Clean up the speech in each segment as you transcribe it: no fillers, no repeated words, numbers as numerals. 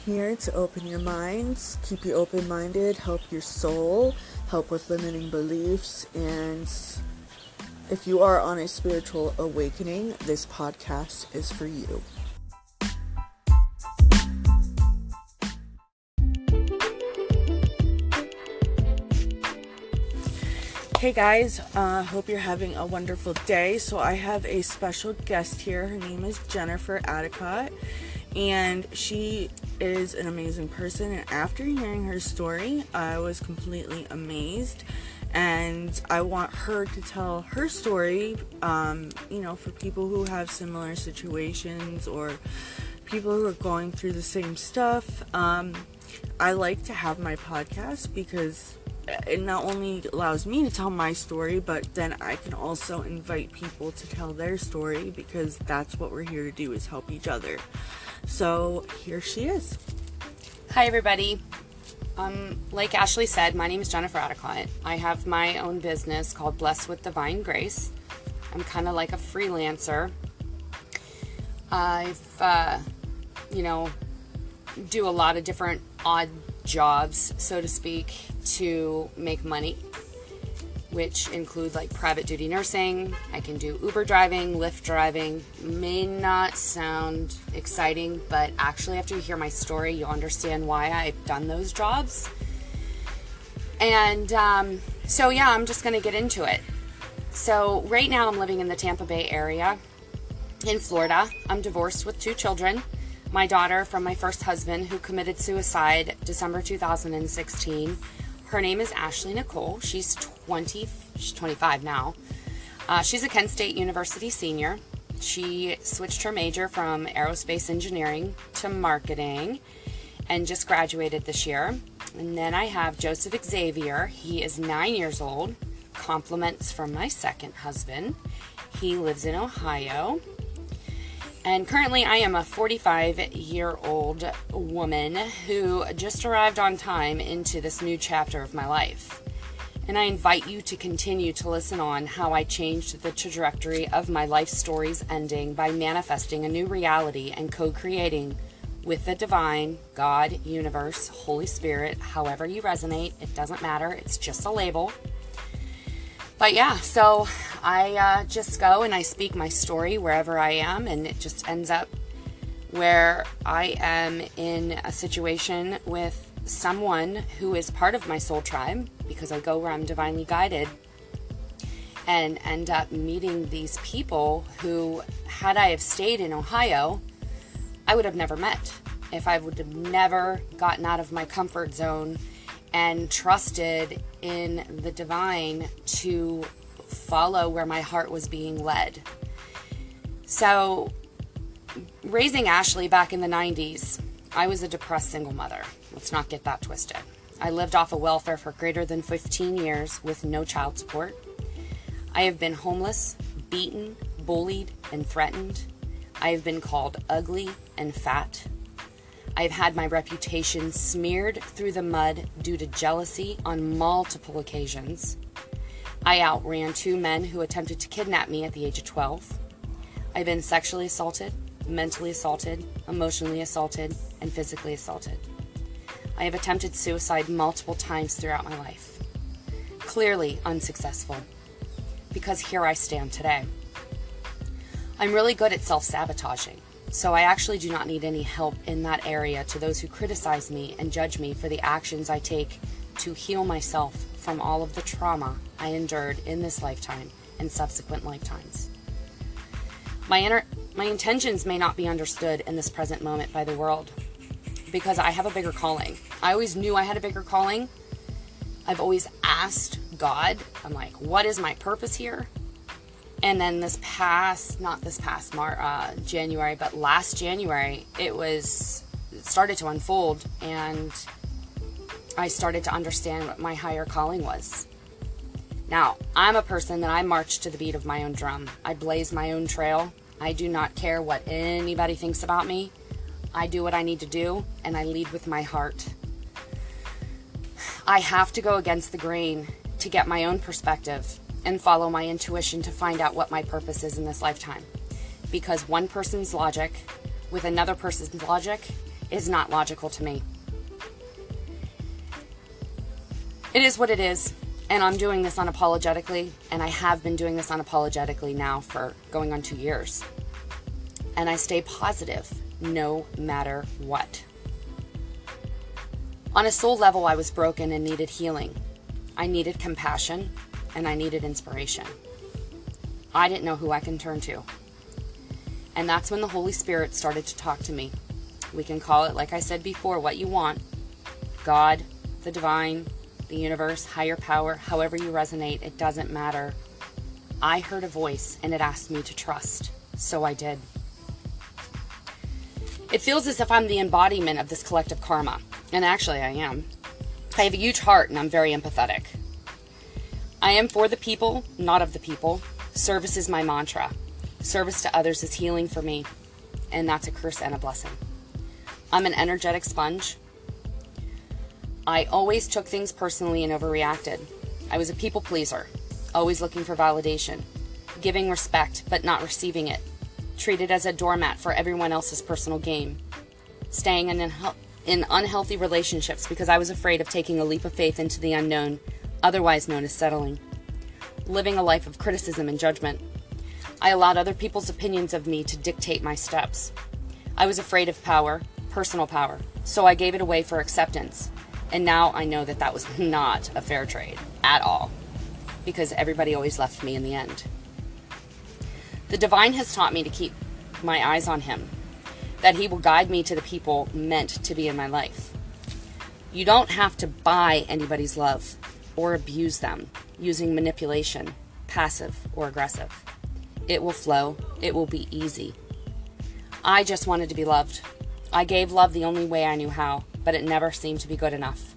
here to open your minds, keep you open-minded, help your soul, help with limiting beliefs, and if you are on a spiritual awakening, this podcast is for you. Hey guys, hope you're having a wonderful day. So I have a special guest here. Her name is Jennifer Adicott, and she is an amazing person. And after hearing her story, I was completely amazed. And I want her to tell her story, for people who have similar situations or people who are going through the same stuff. I like to have my podcast because it not only allows me to tell my story, but then I can also invite people to tell their story, because that's what we're here to do, is help each other. So here she is. Hi everybody. Like Ashley said, my name is Jennifer Adicott. I have my own business called Blessed with Divine Grace. I'm kind of like a freelancer. I've do a lot of different odd jobs, so to speak, to make money, which include like private duty nursing. I can do Uber driving, Lyft driving. May not sound exciting, but actually after you hear my story, you'll understand why I've done those jobs. And I'm just going to get into it. So right now I'm living in the Tampa Bay area in Florida. I'm divorced with 2 children. My daughter from my first husband, who committed suicide December 2016. Her name is Ashley Nicole. She's 25 now. She's a Kent State University senior. She switched her major from aerospace engineering to marketing and just graduated this year. And then I have Joseph Xavier. He is 9 years old. Compliments from my second husband. He lives in Ohio. And currently I am a 45-year-old woman who just arrived on time into this new chapter of my life. And I invite you to continue to listen on how I changed the trajectory of my life story's ending by manifesting a new reality and co-creating with the divine, God, universe, Holy Spirit, however you resonate. It doesn't matter. It's just a label. But yeah, so I just go and I speak my story wherever I am, and it just ends up where I am in a situation with someone who is part of my soul tribe, because I go where I'm divinely guided, and end up meeting these people who, had I have stayed in Ohio, I would have never met. If I would have never gotten out of my comfort zone and trusted in the divine to follow where my heart was being led. So, raising Ashley back in the 90s, I was a depressed single mother. Let's not get that twisted. I lived off of welfare for greater than 15 years with no child support. I have been homeless, beaten, bullied, and threatened. I have been called ugly and fat. I've had my reputation smeared through the mud due to jealousy on multiple occasions. I outran 2 men who attempted to kidnap me at the age of 12. I've been sexually assaulted, mentally assaulted, emotionally assaulted, and physically assaulted. I have attempted suicide multiple times throughout my life. Clearly unsuccessful, because here I stand today. I'm really good at self-sabotaging. So I actually do not need any help in that area to those who criticize me and judge me for the actions I take to heal myself from all of the trauma I endured in this lifetime and subsequent lifetimes. My intentions may not be understood in this present moment by the world, because I have a bigger calling. I always knew I had a bigger calling. I've always asked God, I'm like, what is my purpose here? And then January, but last January, it started to unfold, and I started to understand what my higher calling was. Now, I'm a person that I march to the beat of my own drum. I blaze my own trail. I do not care what anybody thinks about me. I do what I need to do, and I lead with my heart. I have to go against the grain to get my own perspective and follow my intuition to find out what my purpose is in this lifetime. Because one person's logic with another person's logic is not logical to me. It is what it is, and I'm doing this unapologetically, and I have been doing this unapologetically now for going on 2 years. And I stay positive no matter what. On a soul level, I was broken and needed healing. I needed compassion, and I needed inspiration. I didn't know who I can turn to. And that's when the Holy Spirit started to talk to me. We can call it, like I said before, what you want. God, the divine, the universe, higher power, however you resonate, it doesn't matter. I heard a voice and it asked me to trust, so I did. It feels as if I'm the embodiment of this collective karma, and actually I am. I have a huge heart and I'm very empathetic. I am for the people, not of the people. Service is my mantra. Service to others is healing for me, and that's a curse and a blessing. I'm an energetic sponge. I always took things personally and overreacted. I was a people pleaser, always looking for validation, giving respect but not receiving it, treated as a doormat for everyone else's personal game, staying in unhealthy relationships because I was afraid of taking a leap of faith into the unknown, otherwise known as settling, living a life of criticism and judgment. I allowed other people's opinions of me to dictate my steps. I was afraid of power, personal power, so I gave it away for acceptance. And now I know that that was not a fair trade at all, because everybody always left me in the end. The divine has taught me to keep my eyes on him, that he will guide me to the people meant to be in my life. You don't have to buy anybody's love or abuse them using manipulation, passive or aggressive. It will flow. It will be easy. I just wanted to be loved. I gave love the only way I knew how, but it never seemed to be good enough.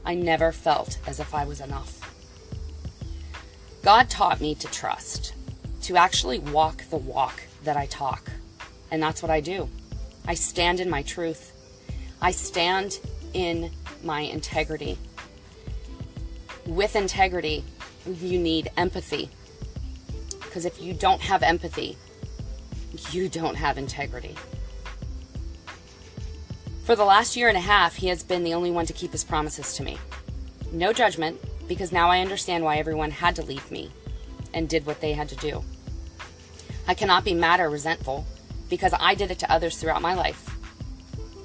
I never felt as if I was enough. God taught me to trust, to actually walk the walk that I talk. And that's what I do. I stand in my truth. I stand in my integrity. With integrity, you need empathy. Because if you don't have empathy, you don't have integrity. For the last year and a half, he has been the only one to keep his promises to me. No judgment, because now I understand why everyone had to leave me and did what they had to do. I cannot be mad or resentful, because I did it to others throughout my life.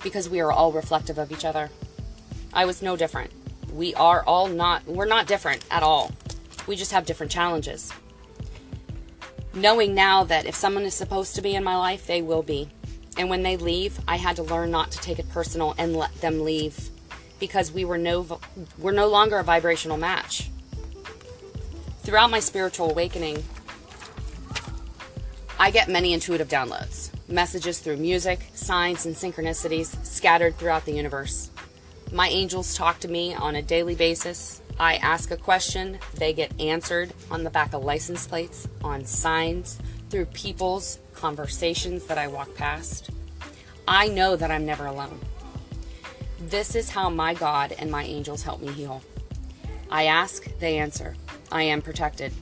Because we are all reflective of each other. I was no different. We're not different at all. We just have different challenges. Knowing now that if someone is supposed to be in my life, they will be. And when they leave, I had to learn not to take it personal and let them leave, because we're no longer a vibrational match. Throughout my spiritual awakening, I get many intuitive downloads, messages through music, signs, and synchronicities scattered throughout the universe. My angels talk to me on a daily basis. I ask a question, they get answered on the back of license plates, on signs, through people's conversations that I walk past. I know that I'm never alone. This is how my God and my angels help me heal. I ask, they answer. I am protected.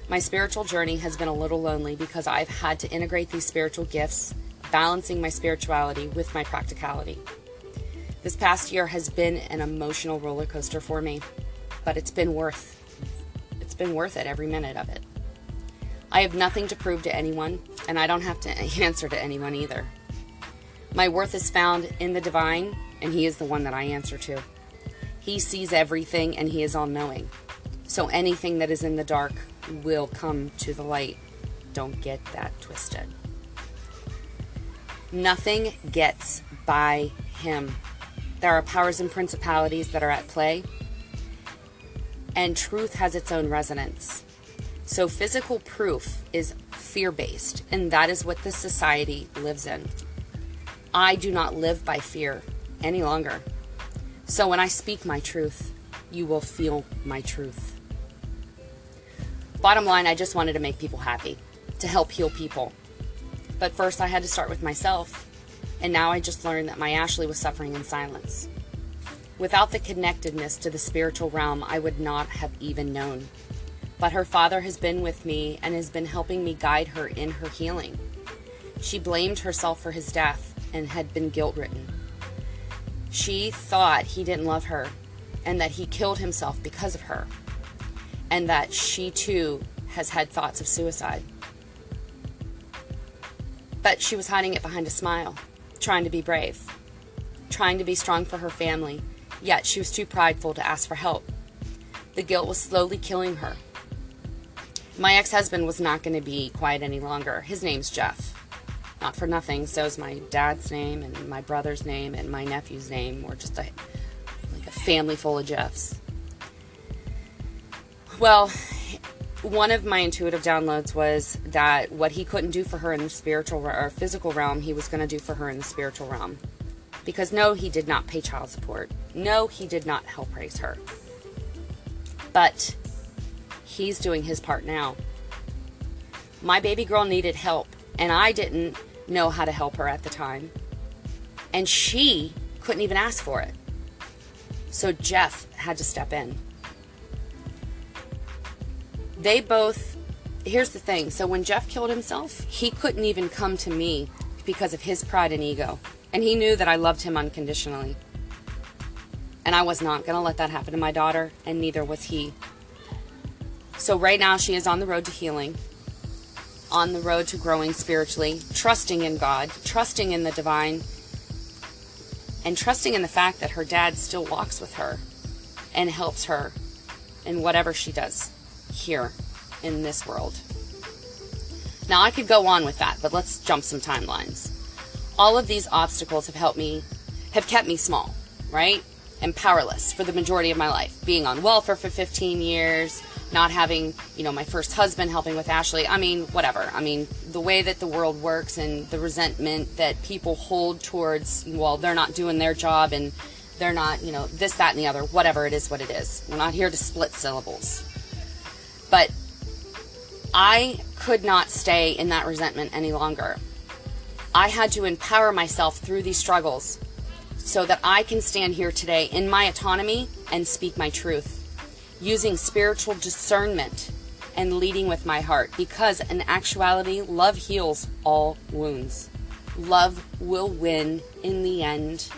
My spiritual journey has been a little lonely because I've had to integrate these spiritual gifts, balancing my spirituality with my practicality. This past year has been an emotional roller coaster for me, but it's been worth it every minute of it. I have nothing to prove to anyone, and I don't have to answer to anyone either. My worth is found in the divine, and he is the one that I answer to. He sees everything, and he is all-knowing. So anything that is in the dark will come to the light. Don't get that twisted. Nothing gets by him. There are powers and principalities that are at play, and truth has its own resonance. So physical proof is fear-based, and that is what this society lives in. I do not live by fear any longer. So when I speak my truth, you will feel my truth. Bottom line, I just wanted to make people happy, to help heal people. But first I had to start with myself, and now I just learned that my Ashley was suffering in silence. Without the connectedness to the spiritual realm, I would not have even known. But her father has been with me and has been helping me guide her in her healing. She blamed herself for his death and had been guilt-ridden. She thought he didn't love her and that he killed himself because of her, and that she too has had thoughts of suicide. But she was hiding it behind a smile, trying to be brave, trying to be strong for her family, yet she was too prideful to ask for help. The guilt was slowly killing her. My ex-husband was not going to be quiet any longer. His name's Jeff. Not for nothing, so is my dad's name and my brother's name and my nephew's name. We're just like a family full of Jeffs. Well, one of my intuitive downloads was that what he couldn't do for her in the spiritual or physical realm, he was going to do for her in the spiritual realm. Because no, he did not pay child support. No, he did not help raise her. But he's doing his part now. My baby girl needed help, and I didn't know how to help her at the time. And she couldn't even ask for it. So Jeff had to step in. They both, here's the thing, so when Jeff killed himself, he couldn't even come to me because of his pride and ego. And he knew that I loved him unconditionally. And I was not going to let that happen to my daughter, and neither was he. So right now she is on the road to healing, on the road to growing spiritually, trusting in God, trusting in the divine, and trusting in the fact that her dad still walks with her and helps her in whatever she does here in this world. Now I could go on with that, but let's jump some timelines. All of these obstacles have kept me small, right? And powerless for the majority of my life. Being on welfare for 15 years, not having, my first husband helping with Ashley. Whatever. The way that the world works and the resentment that people hold towards, they're not doing their job and they're not, this, that, and the other. Whatever it is, what it is. We're not here to split syllables. But I could not stay in that resentment any longer. I had to empower myself through these struggles so that I can stand here today in my autonomy and speak my truth, using spiritual discernment and leading with my heart, because in actuality, love heals all wounds. Love will win in the end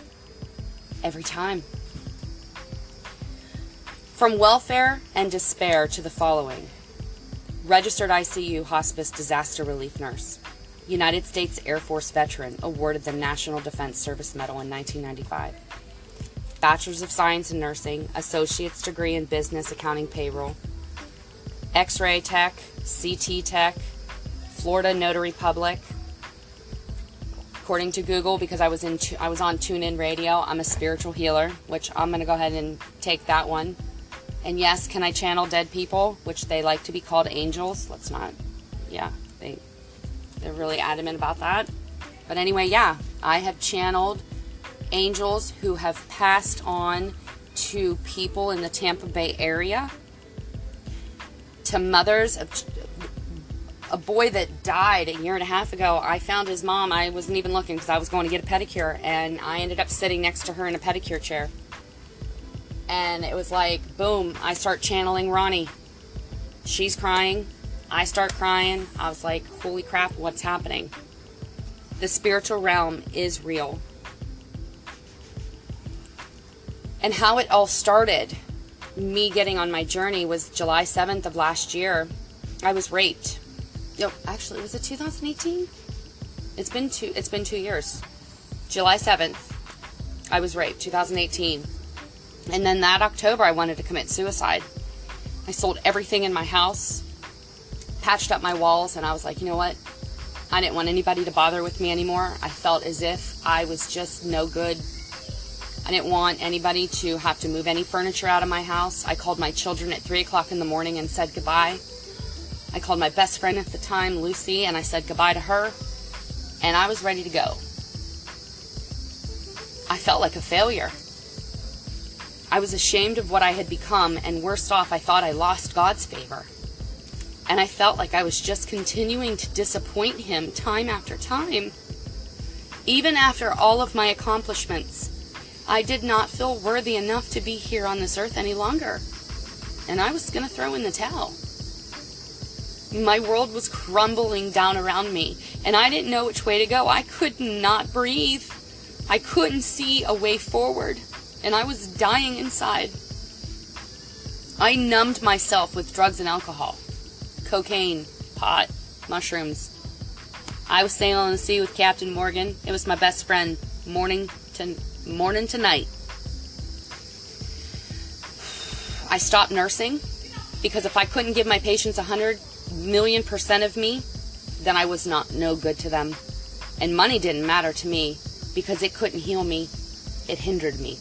every time. From welfare and despair to the following: registered ICU hospice disaster relief nurse, United States Air Force veteran, awarded the National Defense Service Medal in 1995. Bachelor's of Science in Nursing, Associate's degree in Business, Accounting, Payroll, X-ray tech, CT tech, Florida Notary Public. According to Google, because I was on TuneIn Radio, I'm a spiritual healer, which I'm going to go ahead and take that one. And yes, can I channel dead people, which they like to be called angels? Let's not, they're really adamant about that. But anyway, I have channeled angels who have passed on to people in the Tampa Bay area, to mothers of a boy that died a year and a half ago. I found his mom. I wasn't even looking because I was going to get a pedicure, and I ended up sitting next to her in a pedicure chair. And it was like, boom, I start channeling Ronnie. She's crying. I start crying. I was like, holy crap, what's happening? The spiritual realm is real. And how it all started, me getting on my journey, was July 7th of last year. I was raped. Actually, was it 2018? It's been 2 years. July 7th, I was raped, 2018. And then that October, I wanted to commit suicide. I sold everything in my house, patched up my walls, and I was like, you know what? I didn't want anybody to bother with me anymore. I felt as if I was just no good. I didn't want anybody to have to move any furniture out of my house. I called my children at 3 o'clock in the morning and said goodbye. I called my best friend at the time, Lucy, and I said goodbye to her. And I was ready to go. I felt like a failure. I was ashamed of what I had become, and worst off, I thought I lost God's favor. And I felt like I was just continuing to disappoint Him time after time. Even after all of my accomplishments, I did not feel worthy enough to be here on this earth any longer. And I was going to throw in the towel. My world was crumbling down around me, and I didn't know which way to go. I could not breathe. I couldn't see a way forward, and I was dying inside. I numbed myself with drugs and alcohol, cocaine, pot, mushrooms. I was sailing on the sea with Captain Morgan. It was my best friend, morning to night. I stopped nursing because if I couldn't give my patients 100,000,000% of me, then I was no good to them. And money didn't matter to me because it couldn't heal me. It hindered me.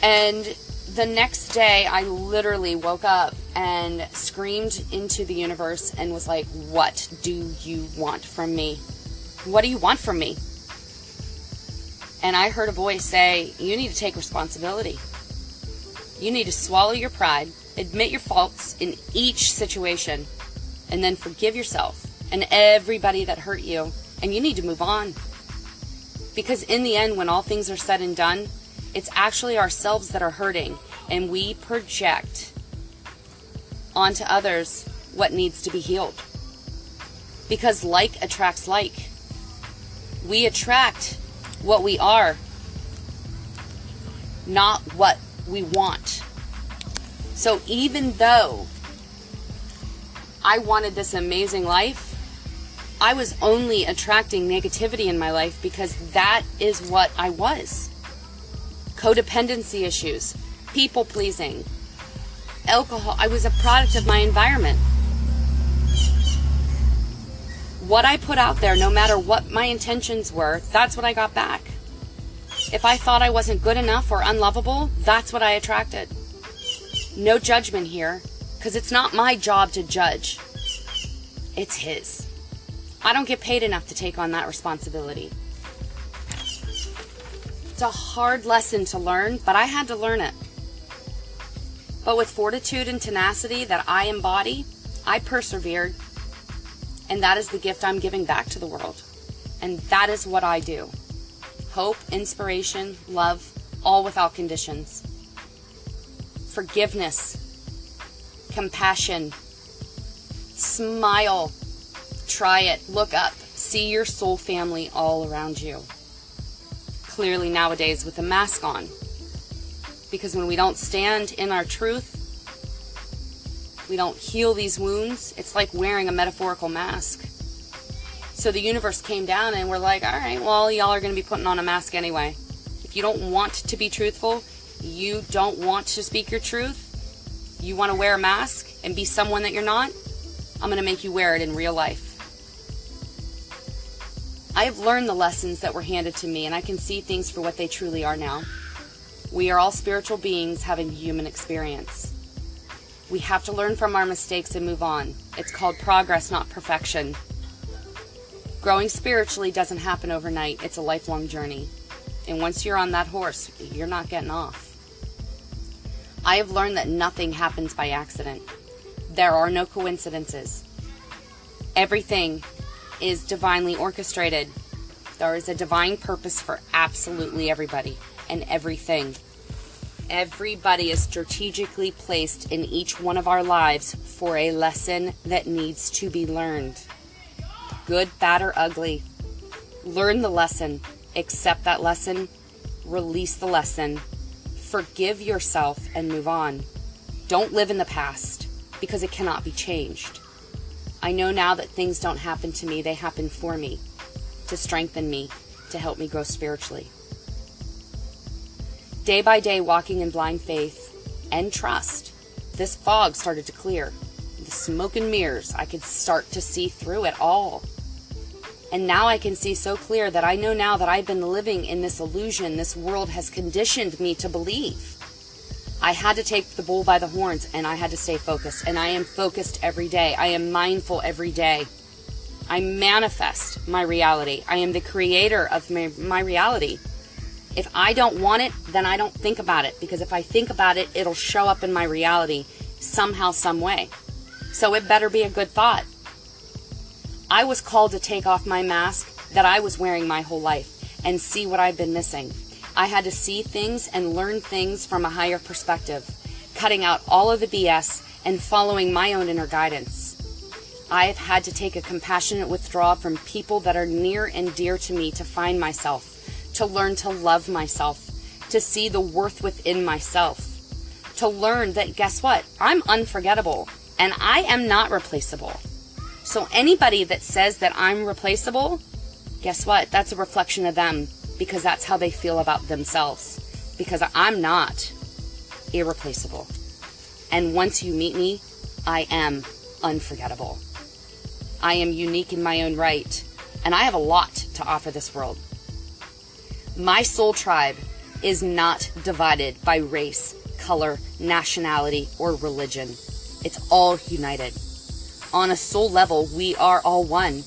And the next day, I literally woke up and screamed into the universe and was like, what do you want from me? What do you want from me? And I heard a voice say, you need to take responsibility. You need to swallow your pride, admit your faults in each situation, and then forgive yourself and everybody that hurt you. And you need to move on. Because in the end, when all things are said and done, it's actually ourselves that are hurting, and we project onto others what needs to be healed. Because like attracts like. We attract what we are, not what we want. So even though I wanted this amazing life, I was only attracting negativity in my life because that is what I was. Codependency issues, people pleasing, alcohol. I was a product of my environment. What I put out there, no matter what my intentions were, that's what I got back. If I thought I wasn't good enough or unlovable, that's what I attracted. No judgment here, because it's not my job to judge. It's his. I don't get paid enough to take on that responsibility. It's a hard lesson to learn, but I had to learn it. But with fortitude and tenacity that I embody, I persevered. And that is the gift I'm giving back to the world. And that is what I do. Hope, inspiration, love, all without conditions. Forgiveness, compassion, smile, try it, look up, see your soul family all around you. Clearly nowadays with a mask on. Because when we don't stand in our truth, we don't heal these wounds, it's like wearing a metaphorical mask. So the universe came down and we're like, all right, well, y'all are going to be putting on a mask anyway. If you don't want to be truthful, you don't want to speak your truth, you want to wear a mask and be someone that you're not, I'm going to make you wear it in real life. I have learned the lessons that were handed to me, and I can see things for what they truly are now. We are all spiritual beings having human experience. We have to learn from our mistakes and move on. It's called progress, not perfection. Growing spiritually doesn't happen overnight. It's a lifelong journey. And once you're on that horse, you're not getting off. I have learned that nothing happens by accident. There are no coincidences. Everything is divinely orchestrated. There is a divine purpose for absolutely everybody and everything. Everybody is strategically placed in each one of our lives for a lesson that needs to be learned. Good, bad, or ugly. Learn the lesson. Accept that lesson. Release the lesson. Forgive yourself and move on. Don't live in the past because it cannot be changed. I know now that things don't happen to me, they happen for me, to strengthen me, to help me grow spiritually. Day by day, walking in blind faith and trust, this fog started to clear. The smoke and mirrors, I could start to see through it all. And now I can see so clear that I know now that I've been living in this illusion this world has conditioned me to believe. I had to take the bull by the horns, and I had to stay focused. And I am focused every day. I am mindful every day. I manifest my reality. I am the creator of my reality. If I don't want it, then I don't think about it. Because if I think about it, it'll show up in my reality somehow, some way. So it better be a good thought. I was called to take off my mask that I was wearing my whole life and see what I've been missing. I had to see things and learn things from a higher perspective, cutting out all of the BS and following my own inner guidance. I have had to take a compassionate withdrawal from people that are near and dear to me to find myself, to learn to love myself, to see the worth within myself, to learn that, guess what? I'm unforgettable and I am not replaceable. So anybody that says that I'm replaceable, guess what? That's a reflection of them, because that's how they feel about themselves, because I'm not irreplaceable. And once you meet me, I am unforgettable. I am unique in my own right, and I have a lot to offer this world. My soul tribe is not divided by race, color, nationality, or religion. It's all united. On a soul level, we are all one.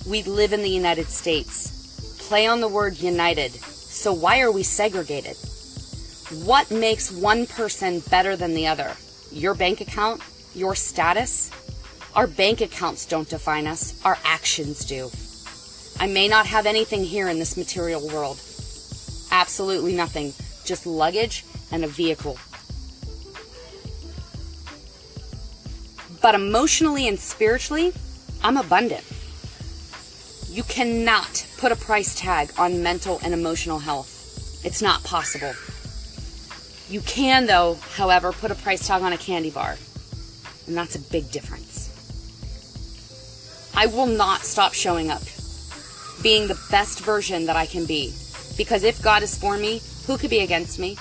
We live in the United States. Play on the word united. So why are we segregated? What makes one person better than the other? Your bank account? Your status? Our bank accounts don't define us. Our actions do. I may not have anything here in this material world. Absolutely nothing. Just luggage and a vehicle. But emotionally and spiritually, I'm abundant. You cannot put a price tag on mental and emotional health. It's not possible. You can, though, however, put a price tag on a candy bar. And that's a big difference. I will not stop showing up, being the best version that I can be. Because if God is for me, who could be against me?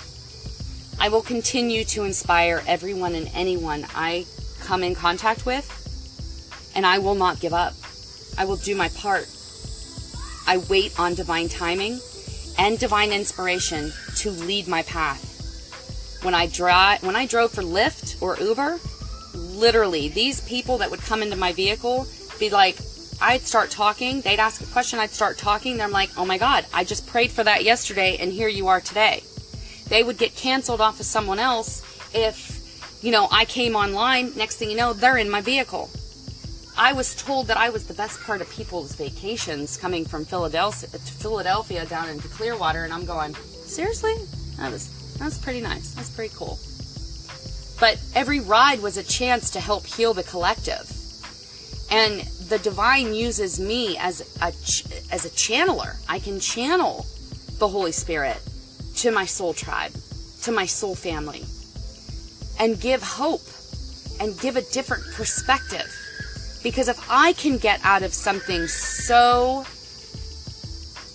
I will continue to inspire everyone and anyone I come in contact with, and I will not give up. I will do my part. I wait on divine timing and divine inspiration to lead my path. When I drove for Lyft or Uber, literally, these people that would come into my vehicle, be like, I'd start talking, they'd ask a question, I'd start talking, then I'm like, oh my God, I just prayed for that yesterday, and here you are today. They would get canceled off of someone else if, I came online, next thing you know, they're in my vehicle. I was told that I was the best part of people's vacations coming from Philadelphia down into Clearwater, and I'm going, seriously? That's pretty nice. That's pretty cool. But every ride was a chance to help heal the collective. And the divine uses me as a channeler. I can channel the Holy Spirit to my soul tribe, to my soul family, and give hope and give a different perspective. Because if I can get out of something so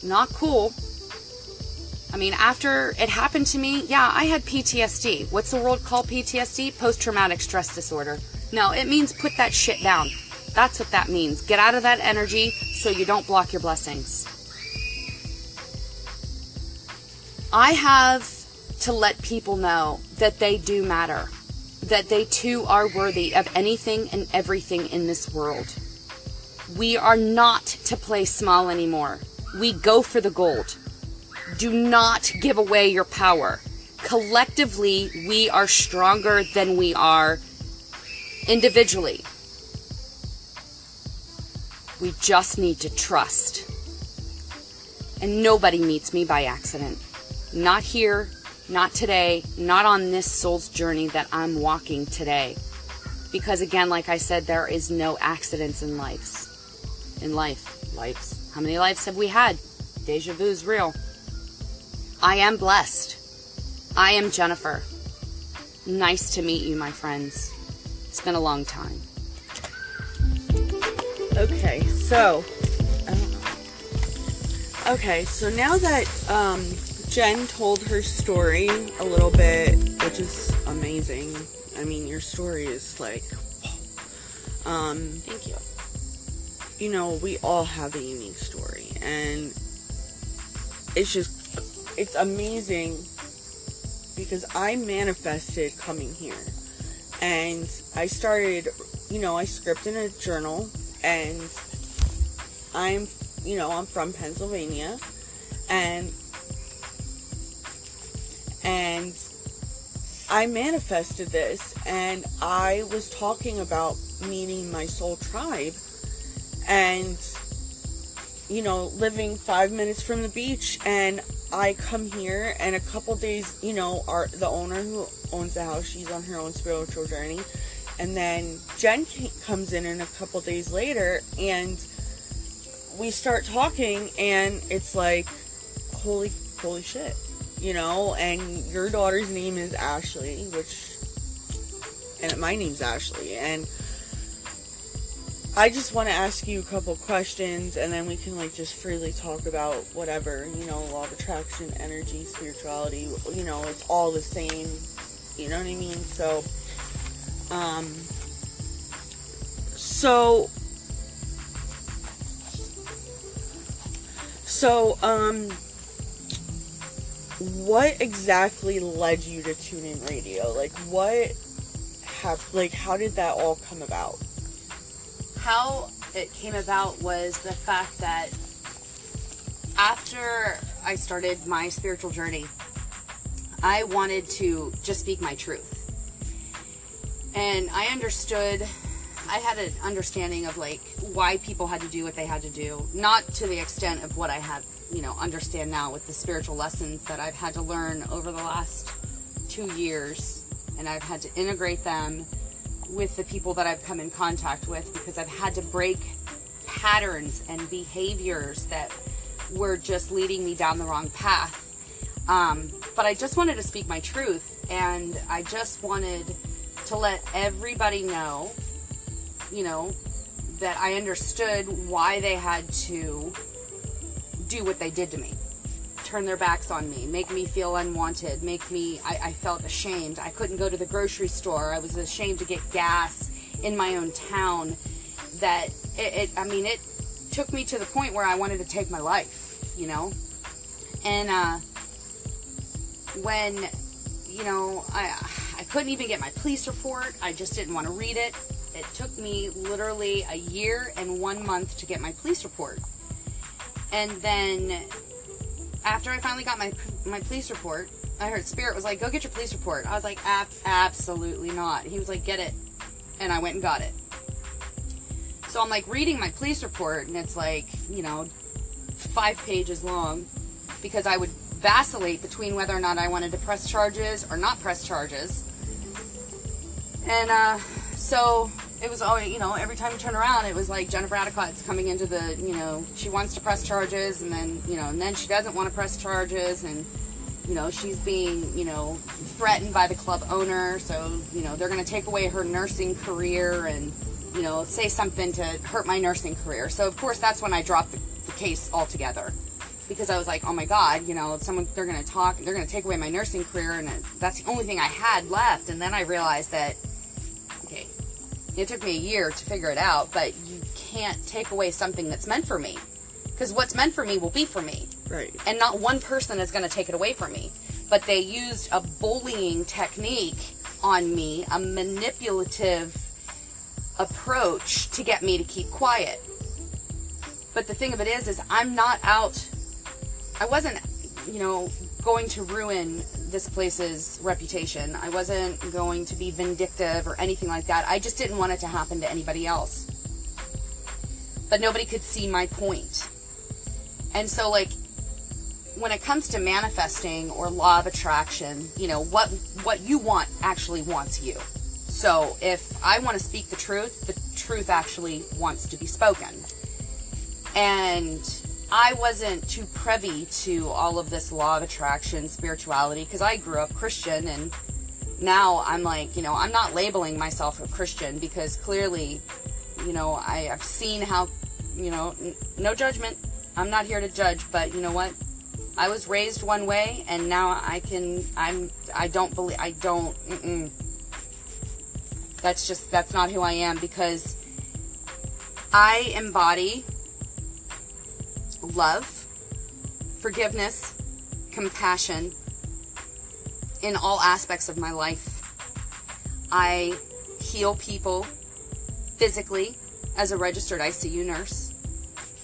not cool, after it happened to me, yeah, I had PTSD. What's the world called PTSD? Post-traumatic stress disorder. No, it means put that shit down. That's what that means. Get out of that energy so you don't block your blessings. I have to let people know that they do matter. That they too are worthy of anything and everything in this world. We are not to play small anymore. We go for the gold. Do not give away your power. Collectively, we are stronger than we are individually. We just need to trust. And nobody meets me by accident. Not here, not today, not on this soul's journey that I'm walking today. Because again, like I said, there is no accidents in life. How many lives have we had? Deja vu's real. I am blessed. I am Jennifer. Nice to meet you, my friends. It's been a long time. Okay, so now that Jen told her story a little bit, which is amazing. Your story is like, Thank you. We all have a unique story, and it's amazing because I manifested coming here, and I started, I scripted in a journal, and I'm from Pennsylvania, and I manifested this, and I was talking about meeting my soul tribe, and living 5 minutes from the beach, and I come here, and a couple days, the owner who owns the house, she's on her own spiritual journey, And then Jen comes in a couple days later, and we start talking, and it's like, holy shit, you know. And your daughter's name is Ashley, and my name's Ashley, and I just want to ask you a couple questions, and then we can like just freely talk about whatever, you know, law of attraction, energy, spirituality, you know, it's all the same, you know what I mean? What exactly led you to Tune In Radio? Like, how did that all come about? How it came about was the fact that after I started my spiritual journey, I wanted to just speak my truth. And I had an understanding of like why people had to do what they had to do, not to the extent of what I have, you know, understand now with the spiritual lessons that I've had to learn over the last 2 years, and I've had to integrate them with the people that I've come in contact with, because I've had to break patterns and behaviors that were just leading me down the wrong path. But I just wanted to speak my truth, and I just wanted to let everybody know, you know, that I understood why they had to do what they did to me. Turn their backs on me, make me feel unwanted, I felt ashamed. I couldn't go to the grocery store. I was ashamed to get gas in my own town. That it took me to the point where I wanted to take my life, you know. And when, you know, I couldn't even get my police report. I just didn't want to read it. It took me literally a year and 1 month to get my police report. And then after I finally got my police report, I heard Spirit was like, go get your police report. I was like, absolutely not. He was like, get it. And I went and got it. So I'm like reading my police report, and it's like, you know, 5 pages long, because I would vacillate between whether or not I wanted to press charges or not press charges. And so it was always, you know, every time you turn around, it was like Jennifer Addicott's coming into the, you know, she wants to press charges, and then, you know, and then she doesn't want to press charges, and, you know, she's being, you know, threatened by the club owner, so, you know, they're going to take away her nursing career and, you know, say something to hurt my nursing career. So, of course, that's when I dropped the case altogether, because I was like, oh my God, you know, they're going to take away my nursing career, and that's the only thing I had left. And then I realized that, okay, it took me a year to figure it out, but you can't take away something that's meant for me, because what's meant for me will be for me. Right. And not one person is going to take it away from me. But they used a bullying technique on me, a manipulative approach to get me to keep quiet. But the thing of it is I'm not out, I wasn't, you know, going to ruin this place's reputation. I wasn't going to be vindictive or anything like that. I just didn't want it to happen to anybody else. But nobody could see my point. And so, like, when it comes to manifesting or law of attraction, you know, what you want actually wants you. So if I want to speak the truth actually wants to be spoken. And I wasn't too privy to all of this law of attraction, spirituality, because I grew up Christian, and now I'm like, you know, I'm not labeling myself a Christian, because clearly, you know, I've seen how, you know, no judgment. I'm not here to judge, but you know what? I was raised one way, and now that's not who I am, because I embody love, forgiveness, compassion in all aspects of my life. I heal people physically as a registered ICU nurse,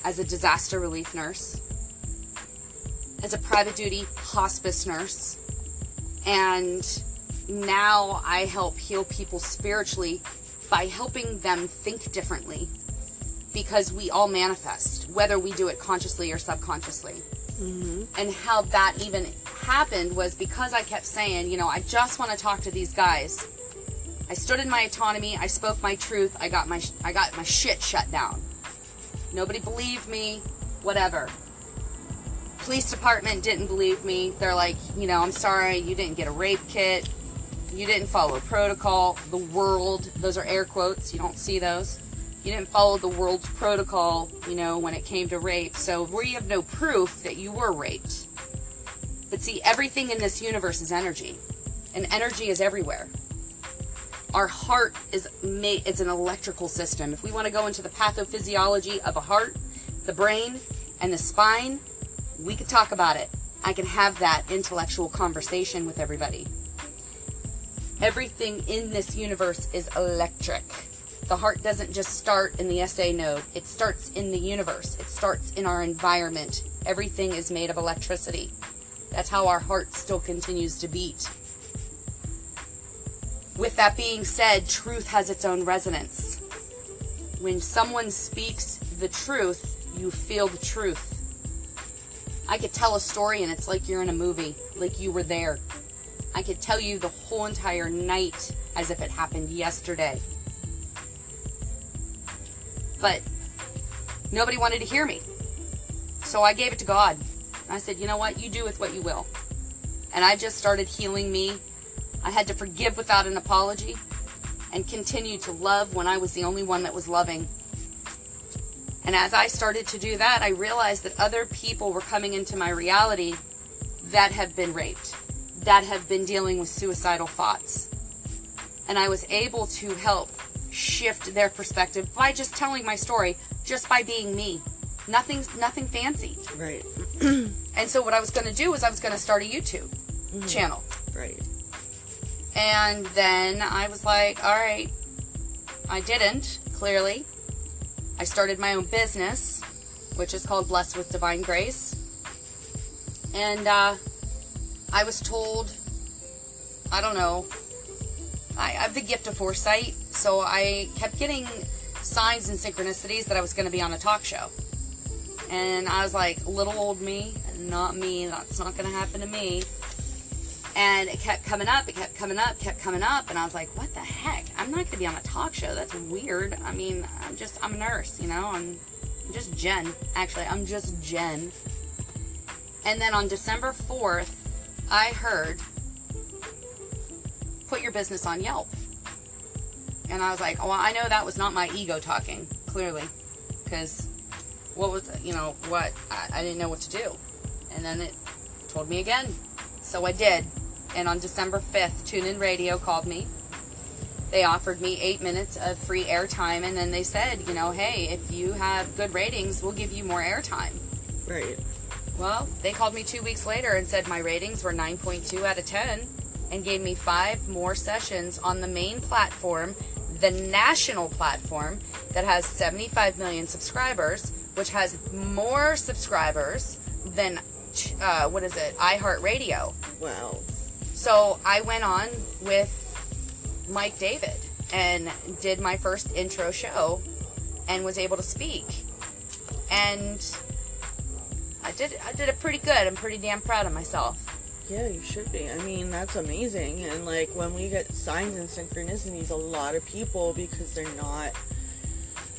as a disaster relief nurse, as a private duty hospice nurse, and now I help heal people spiritually by helping them think differently, because we all manifest, whether we do it consciously or subconsciously. Mm-hmm. And how that even happened was because I kept saying, you know, I just want to talk to these guys. I stood in my autonomy. I spoke my truth. I got my shit shut down. Nobody believed me. Whatever. Police department didn't believe me. They're like, I'm sorry, you didn't get a rape kit. You didn't follow protocol. The world, those are air quotes. You don't see those. You didn't follow the world's protocol, when it came to rape. So we have no proof that you were raped. But see, everything in this universe is energy. And energy is everywhere. Our heart it's an electrical system. If we want to go into the pathophysiology of a heart, the brain, and the spine, we could talk about it. I can have that intellectual conversation with everybody. Everything in this universe is electric. The heart doesn't just start in the SA node. It starts in the universe. It starts in our environment. Everything is made of electricity. That's how our heart still continues to beat. With that being said, truth has its own resonance. When someone speaks the truth, you feel the truth. I could tell a story and it's like you're in a movie, like you were there. I could tell you the whole entire night as if it happened yesterday. But nobody wanted to hear me. So I gave it to God. I said, you know what? You do with what you will. And I just started healing me. I had to forgive without an apology and continue to love when I was the only one that was loving. And as I started to do that, I realized that other people were coming into my reality that have been raped, that have been dealing with suicidal thoughts. And I was able to help shift their perspective by just telling my story, just by being me. Nothing fancy. Right. And so what I was going to do was I was going to start a YouTube channel. Right. And then I was like, all right, I didn't, clearly. I started my own business, which is called Blessed with Divine Grace. And I was told, I don't know, I have the gift of foresight, so I kept getting signs and synchronicities that I was going to be on a talk show. And I was like, little old me, not me, that's not going to happen to me. And it kept coming up, it kept coming up, kept coming up, and I was like, what the heck? I'm not going to be on a talk show. That's weird. I mean, I'm a nurse, I'm just Jen. Actually, I'm just Jen. And then on December 4th, I heard, put your business on Yelp. And I was like, well, I know that was not my ego talking, clearly, because what was, I didn't know what to do. And then it told me again. So I did. And on December 5th, TuneIn Radio called me. They offered me 8 minutes of free airtime, and then they said, hey, if you have good ratings, we'll give you more airtime. Right. Well, they called me 2 weeks later and said my ratings were 9.2 out of 10 and gave me 5 more sessions on the main platform, the national platform that has 75 million subscribers, which has more subscribers than, iHeartRadio. Wow. So I went on with Mike David and did my first intro show and was able to speak. And I did it pretty good. I'm pretty damn proud of myself. Yeah, you should be. I mean, that's amazing. And like when we get signs and synchronicities, a lot of people, because they're not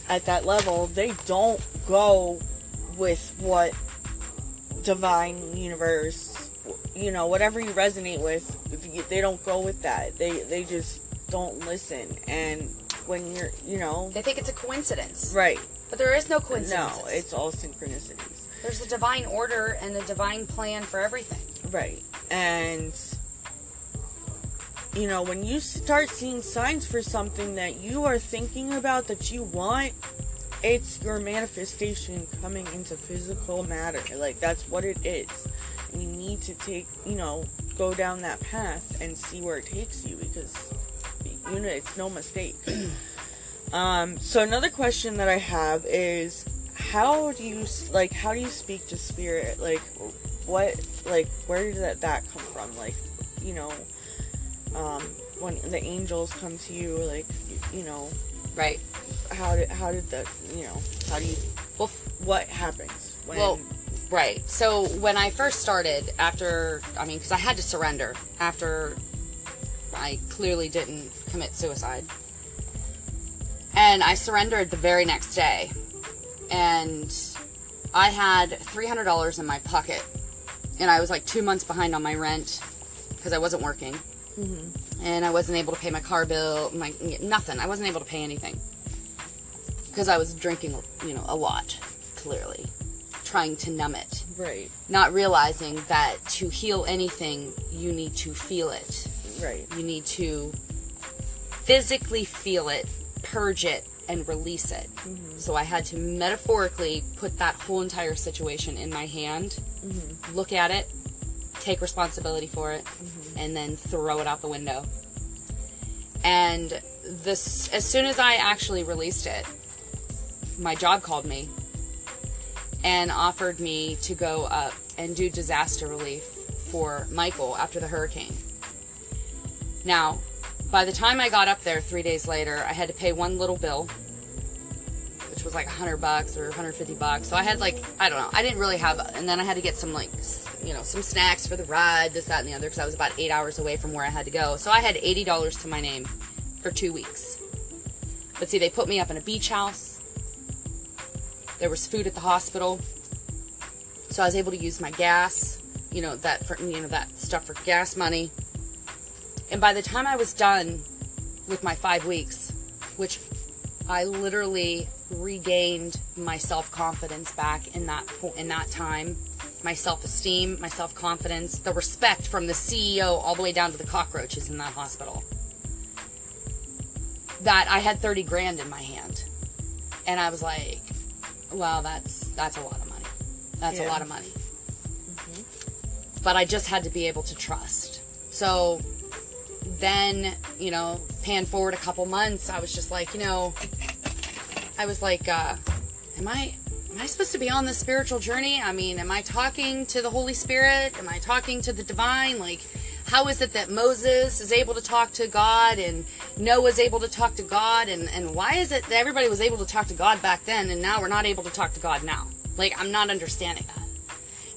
at that level, they don't go with what divine universe, whatever you resonate with, they don't go with that. They just don't listen. And when you're, they think it's a coincidence. Right. But there is no coincidence. No, it's all synchronicities. There's a divine order and a divine plan for everything. Right. And when you start seeing signs for something that you are thinking about, that you want, it's your manifestation coming into physical matter. Like, that's what it is. And you need to take, go down that path and see where it takes you, because, it's no mistake. So another question that I have is, how do you speak to spirit? Like, where did that come from? Like, when the angels come to you, like, Right. How did the, how do you, what happens when... Right. So when I first started, because I had to surrender after I clearly didn't commit suicide. And I surrendered the very next day. And I had $300 in my pocket. And I was like 2 months behind on my rent because I wasn't working. Mm-hmm. And I wasn't able to pay my car bill, nothing. I wasn't able to pay anything. Because I was drinking, a lot, clearly. Trying to numb it. Right. Not realizing that to heal anything, you need to feel it. Right. You need to physically feel it, purge it, and release it. Mm-hmm. So I had to metaphorically put that whole entire situation in my hand, mm-hmm. look at it, take responsibility for it, mm-hmm. and then throw it out the window. And as soon as I actually released it, my job called me and offered me to go up and do disaster relief for Michael after the hurricane. Now, by the time I got up there 3 days later, I had to pay one little bill, which was like $100 or $150. So I had I don't know, I didn't really have, and then I had to get some some snacks for the ride, this, that, and the other, because I was about 8 hours away from where I had to go. So I had $80 to my name for 2 weeks. But see, they put me up in a beach house. There was food at the hospital. So I was able to use my gas, that stuff for gas money. And by the time I was done with my 5 weeks, which I literally regained my self-confidence back in that time, my self-esteem, my self-confidence, the respect from the CEO all the way down to the cockroaches in that hospital, that I had 30 grand in my hand. And I was like, well, that's a lot of money. That's a lot of money. Mm-hmm. But I just had to be able to trust. So then, pan forward a couple months, I was just like, am I supposed to be on this spiritual journey? I mean, am I talking to the Holy Spirit? Am I talking to the divine? How is it that Moses is able to talk to God and Noah is able to talk to God? And why is it that everybody was able to talk to God back then and now we're not able to talk to God now? I'm not understanding that.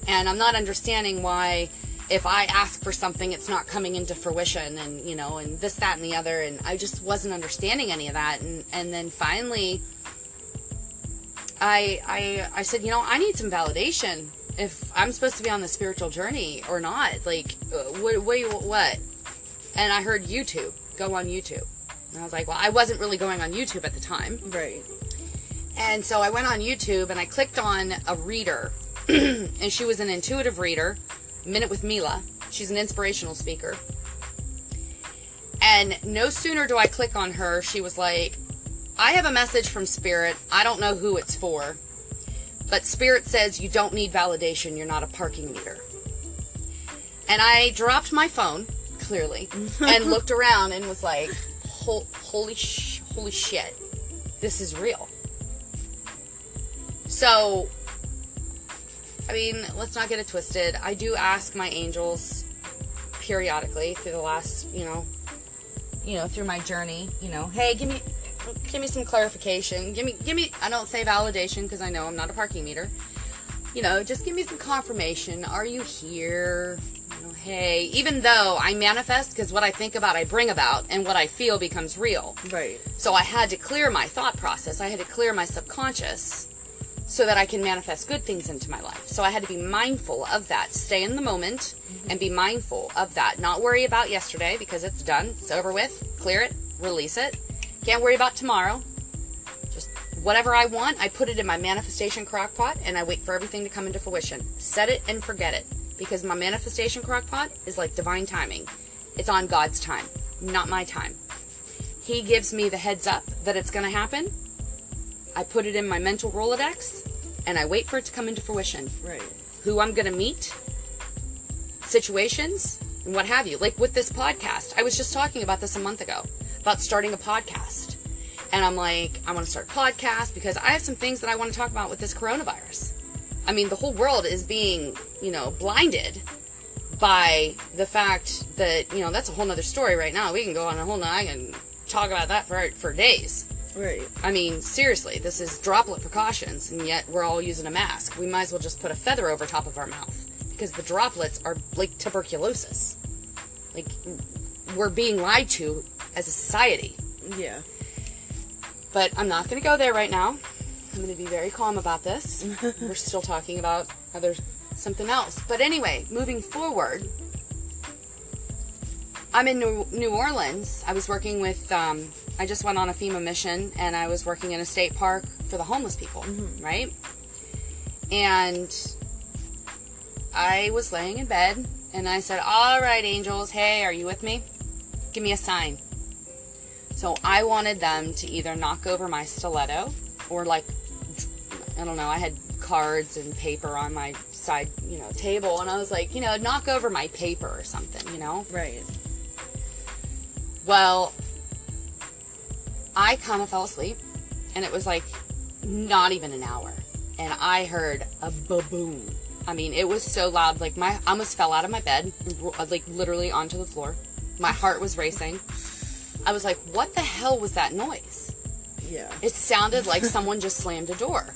And I'm not understanding why if I ask for something, it's not coming into fruition and, and this, that, and the other. And I just wasn't understanding any of that. And then finally, I said, I need some validation. If I'm supposed to be on the spiritual journey or not, what? And I heard YouTube, go on YouTube. And I was like, well, I wasn't really going on YouTube at the time. Right. And so I went on YouTube and I clicked on a reader, and she was an intuitive reader, Minute with Mila. She's an inspirational speaker. And no sooner do I click on her, she was like, I have a message from Spirit. I don't know who it's for. But Spirit says you don't need validation. You're not a parking meter. And I dropped my phone, clearly, and looked around and was like, holy shit. This is real. So, I mean, let's not get it twisted. I do ask my angels periodically through the last, through my journey, hey, give me some clarification. Give me, I don't say validation because I know I'm not a parking meter. Just give me some confirmation. Are you here? Hey, even though I manifest, because what I think about, I bring about, and what I feel becomes real. Right. So I had to clear my thought process. I had to clear my subconscious so that I can manifest good things into my life. So I had to be mindful of that. Stay in the moment and be mindful of that. Not worry about yesterday because it's done. It's over with. Clear it. Release it. Can't worry about tomorrow. Just whatever I want, I put it in my manifestation crock pot and I wait for everything to come into fruition. Set it and forget it. Because my manifestation crock pot is like divine timing. It's on God's time, not my time. He gives me the heads up that it's going to happen. I put it in my mental Rolodex and I wait for it to come into fruition. Right. Who I'm going to meet, situations, and what have you. Like with this podcast. I was just talking about this a month ago. About starting a podcast. And I'm like, I want to start a podcast because I have some things that I want to talk about with this coronavirus. I mean, the whole world is being, blinded by the fact that, that's a whole nother story right now. We can go on a whole night and talk about that for days. Right. I mean, seriously, this is droplet precautions, and yet we're all using a mask. We might as well just put a feather over top of our mouth because the droplets are like tuberculosis. Like, we're being lied to as a society. Yeah. But I'm not going to go there right now. I'm going to be very calm about this. We're still talking about something else. But anyway, moving forward, I'm in New Orleans. I was working with, I just went on a FEMA mission, and I was working in a state park for the homeless people, right? And I was laying in bed, and I said, all right, angels, hey, are you with me? Give me a sign. So I wanted them to either knock over my stiletto, or like, I don't know, I had cards and paper on my side, table, and I was like, knock over my paper or something, Right. Well, I kind of fell asleep, and it was like not even an hour, and I heard a ba-boom. I mean, it was so loud, like I almost fell out of my bed, like literally onto the floor. My heart was racing. I was like, what the hell was that noise? Yeah. It sounded like someone just slammed a door.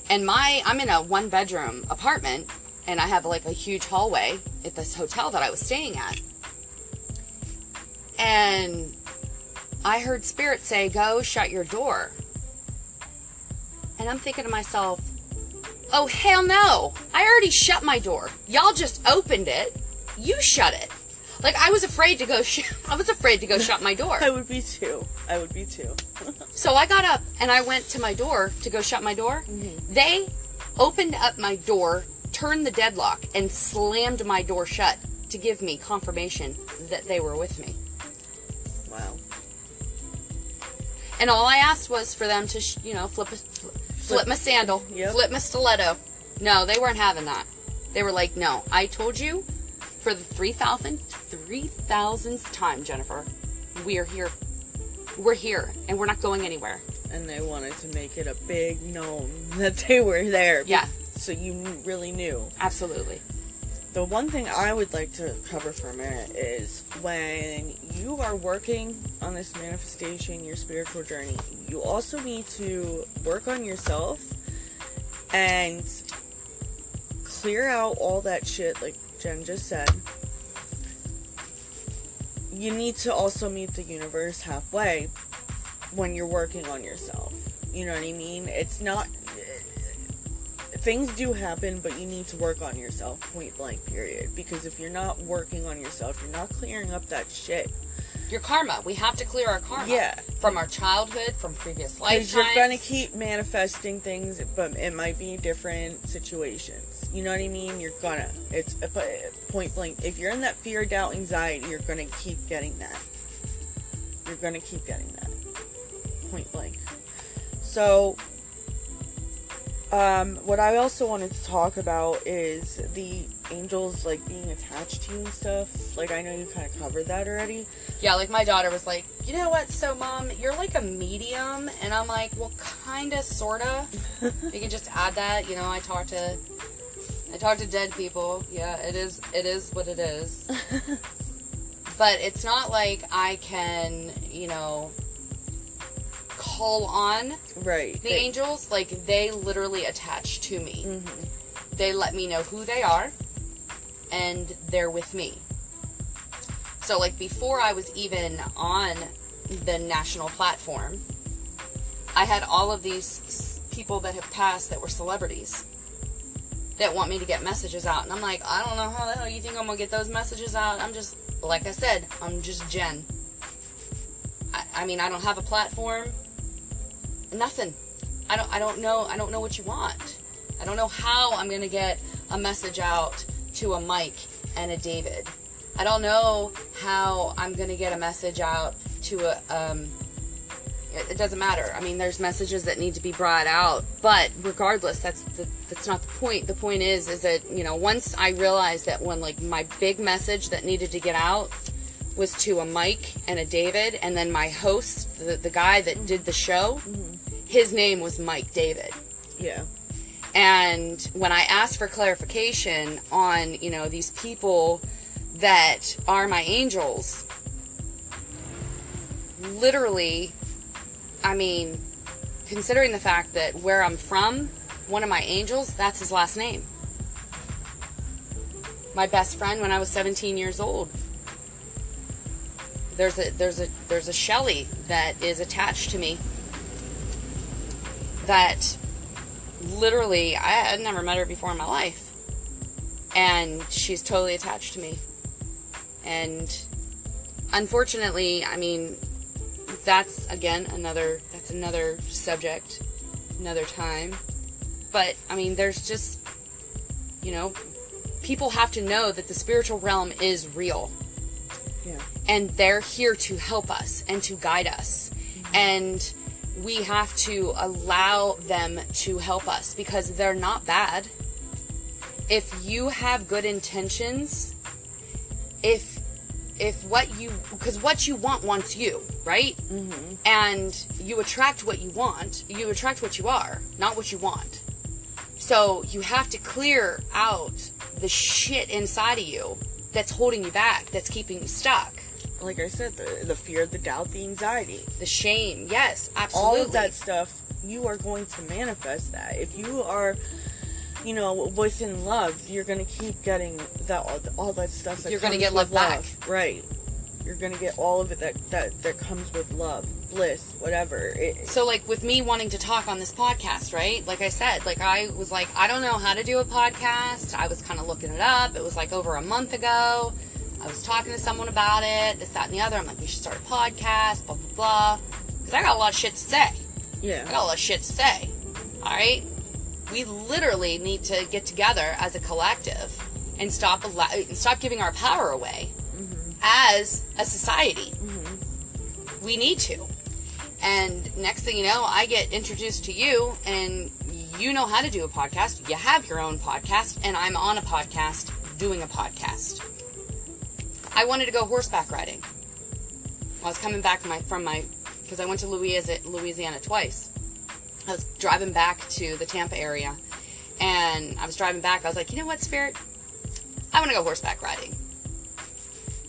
And I'm in a 1-bedroom apartment, and I have like a huge hallway at this hotel that I was staying at. And I heard Spirit say, go shut your door. And I'm thinking to myself, oh, hell no. I already shut my door. Y'all just opened it. You shut it. Like, I was afraid to go shut my door. I would be too. So I got up and I went to my door to go shut my door. Mm-hmm. They opened up my door, turned the deadlock, and slammed my door shut to give me confirmation that they were with me. Wow. And all I asked was for them to, flip my sandal, flip my stiletto. No, they weren't having that. They were like, no, I told you for the 3,000th time, Jennifer, we are here. We're here, and we're not going anywhere. And they wanted to make it a big known that they were there. Yeah. So you really knew. Absolutely. The one thing I would like to cover for a minute is when you are working on this manifestation, your spiritual journey, you also need to work on yourself and clear out all that shit, like Jen just said. You need to also meet the universe halfway when you're working on yourself. You know what I mean? It's not... Things do happen, but you need to work on yourself, point blank, period. Because if you're not working on yourself, you're not clearing up that shit. Your karma. We have to clear our karma. Yeah. From our childhood, from previous lifetimes. Because you're going to keep manifesting things, but it might be different situations. You know what I mean? You're gonna. It's point blank. If you're in that fear, doubt, anxiety, you're going to keep getting that. You're going to keep getting that. Point blank. So... what I also wanted to talk about is the angels, like, being attached to you and stuff. Like, I know you kind of covered that already. Yeah, like, my daughter was like, you know what, so, Mom, you're like a medium. And I'm like, well, kinda, sorta. You can just add that, I talk to dead people. Yeah, it is what it is. But it's not like I can, call on the angels. Like, they literally attach to me. Mm-hmm. They let me know who they are, and they're with me. So, like, before I was even on the national platform, I had all of these people that have passed that were celebrities that want me to get messages out. And I'm like, I don't know how the hell you think I'm going to get those messages out. I'm just, like I said, I'm just Jen. I mean, I don't have a platform. Nothing. I don't know what you want. I don't know how I'm going to get a message out to a Mike and a David. I don't know how I'm going to get a message out to a, it doesn't matter. I mean, there's messages that need to be brought out, but regardless, that's not the point. The point is that, once I realized that when, like, my big message that needed to get out was to a Mike and a David, and then my host, the guy that did the show, his name was Mike David. Yeah. And when I asked for clarification on, these people that are my angels, literally, I mean, considering the fact that where I'm from, one of my angels, that's his last name. My best friend when I was 17 years old. there's a Shelly that is attached to me that literally I had never met her before in my life, and she's totally attached to me. And unfortunately, I mean, that's another subject, another time. But I mean, there's just, you know, people have to know that the spiritual realm is real. Yeah. And they're here to help us and to guide us. And we have to allow them to help us, because they're not bad. If you have good intentions, because what you want wants you, right? Mm-hmm. And you attract what you want. You attract what you are, not what you want. So you have to clear out the shit inside of you that's holding you back, that's keeping you stuck. Like I said, the fear, the doubt, the anxiety. The shame, yes, absolutely. All of that stuff, you are going to manifest that. If you are, you know, within love, you're going to keep getting all that stuff that you're going to get love back. Right. You're going to get all of it that comes with love, bliss, whatever. So, like, with me wanting to talk on this podcast, right? Like I said, like, I was like, I don't know how to do a podcast. I was kind of looking it up. It was like over a month ago. I was talking to someone about it, this, that, and the other. I'm like, we should start a podcast, blah, blah, blah. Because I got a lot of shit to say. Yeah. I got a lot of shit to say. All right? We literally need to get together as a collective and stop giving our power away as a society. Mm-hmm. We need to. And next thing you know, I get introduced to you, and you know how to do a podcast. You have your own podcast, and I'm on a podcast doing a podcast. I wanted to go horseback riding. I was coming back because I went to Louisiana twice. I was driving back to the Tampa area, and I was driving back. I was like, you know what, Spirit? I want to go horseback riding.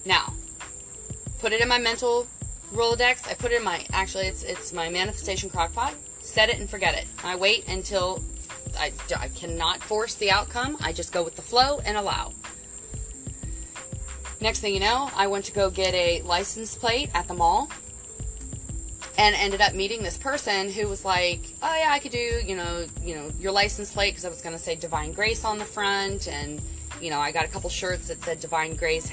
Now, put it in my mental Rolodex. I put it in my, actually, it's my manifestation crockpot. Set it and forget it. I wait until I cannot force the outcome. I just go with the flow and allow. Next thing you know, I went to go get a license plate at the mall, and ended up meeting this person who was like, oh yeah, I could do, you know, your license plate, because I was going to say Divine Grace on the front, and, you know, I got a couple shirts that said Divine Grace,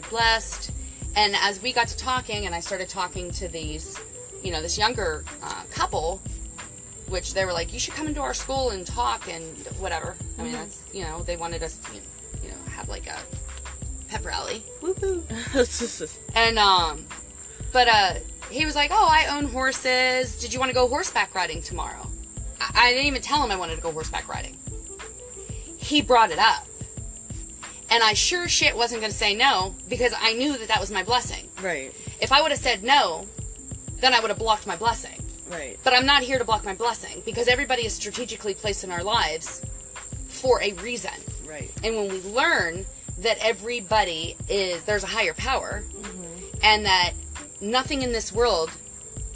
#blessed. And as we got to talking, and I started talking to these, you know, this younger couple, which they were like, you should come into our school and talk and whatever. I mean, that's, you know, they wanted us to, you know, have like a pep rally. Woohoo. And, but he was like, oh, I own horses. Did you want to go horseback riding tomorrow? I didn't even tell him I wanted to go horseback riding. He brought it up. And I sure shit wasn't going to say no, because I knew that was my blessing. Right. If I would have said no, then I would have blocked my blessing. Right. But I'm not here to block my blessing, because everybody is strategically placed in our lives for a reason. Right. And when we learn that there's a higher power, and that nothing in this world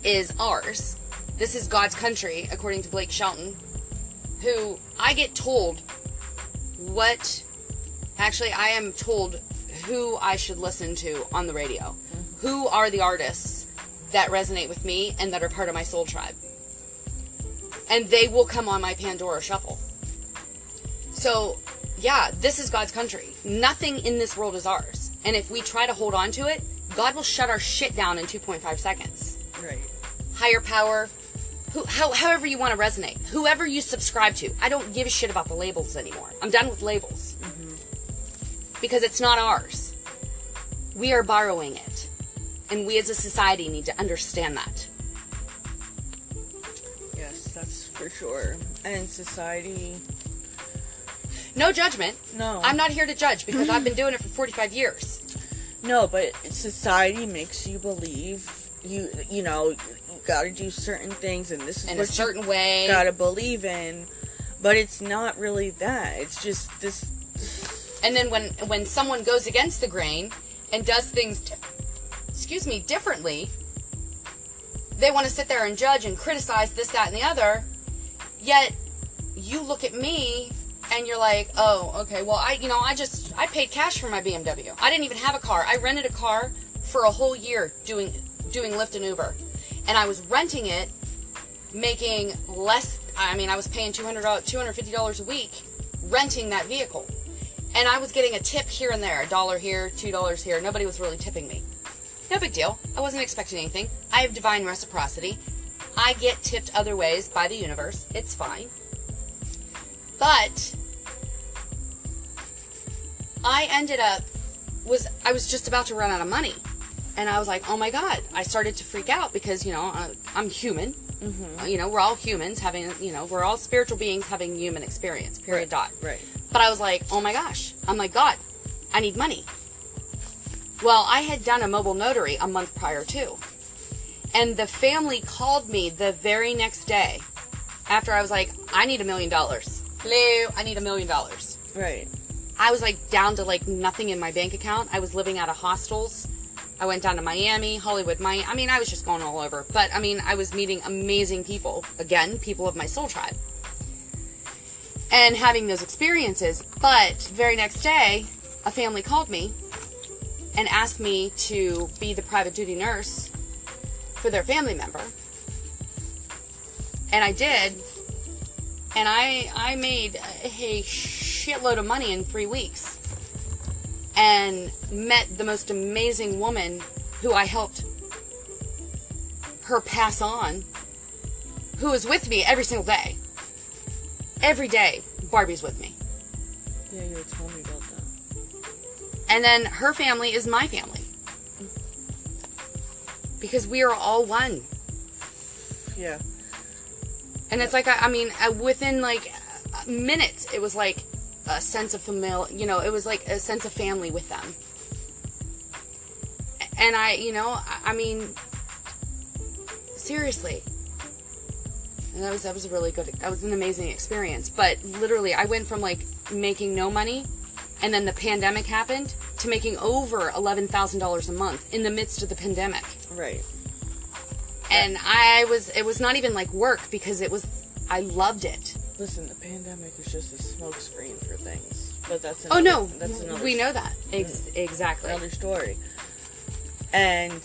is ours. This is God's country, according to Blake Shelton, who I get told I am told who I should listen to on the radio. Who are the artists that resonate with me and that are part of my soul tribe. And they will come on my Pandora shuffle. So, yeah, this is God's country. Nothing in this world is ours. And if we try to hold on to it, God will shut our shit down in 2.5 seconds. Right. Higher power, however you want to resonate. Whoever you subscribe to. I don't give a shit about the labels anymore. I'm done with labels. Because it's not ours. We are borrowing it. And we as a society need to understand that. Yes, that's for sure. And society... No judgment. No. I'm not here to judge, because I've been doing it for 45 years. No, but society makes you believe you know, you gotta do certain things, and this is in what a certain way. Gotta believe in. But it's not really that. It's just this. And then when someone goes against the grain and does things, differently, they want to sit there and judge and criticize this, that, and the other. Yet you look at me and you're like, oh, okay, well, I paid cash for my BMW. I didn't even have a car. I rented a car for a whole year doing Lyft and Uber. And I was renting it, making less, I mean, I was paying $250 a week renting that vehicle. And I was getting a tip here and there, $1 here, $2 here. Nobody was really tipping me. No big deal. I wasn't expecting anything. I have divine reciprocity. I get tipped other ways by the universe. It's fine. But I ended up, I was just about to run out of money. And I was like, oh my God. I started to freak out because, you know, I'm human. Mm-hmm. You know, we're all humans having, you know, we're all spiritual beings having human experience, period, dot. Right. But I was like, oh my gosh. I'm like, God, I need money. Well, I had done a mobile notary a month prior too. And the family called me the very next day after I was like, I need $1 million. Hello, I need $1 million. Right. I was like down to like nothing in my bank account. I was living out of hostels. I went down to Miami, Hollywood, I mean, I was just going all over. But I mean, I was meeting amazing people. Again, people of my soul tribe. And having those experiences. But very next day, a family called me and asked me to be the private duty nurse for their family member. And I did. And I made a shitload of money in 3 weeks. And met the most amazing woman who I helped her pass on, who is with me every single day. Every day, Barbie's with me. Yeah, you were telling me about that. And then her family is my family. Because we are all one. Yeah. And it's like, I mean, within like minutes, it was like a sense of you know, it was like a sense of family with them. And I mean, seriously. And that was a really good, that was an amazing experience. But literally, I went from like making no money, and then the pandemic happened, to making over $11,000 a month in the midst of the pandemic. Right. And it was not even like work, because I loved it. Listen, the pandemic is just a smokescreen for things. But that's another, that's another we know that. Exactly. Another story. And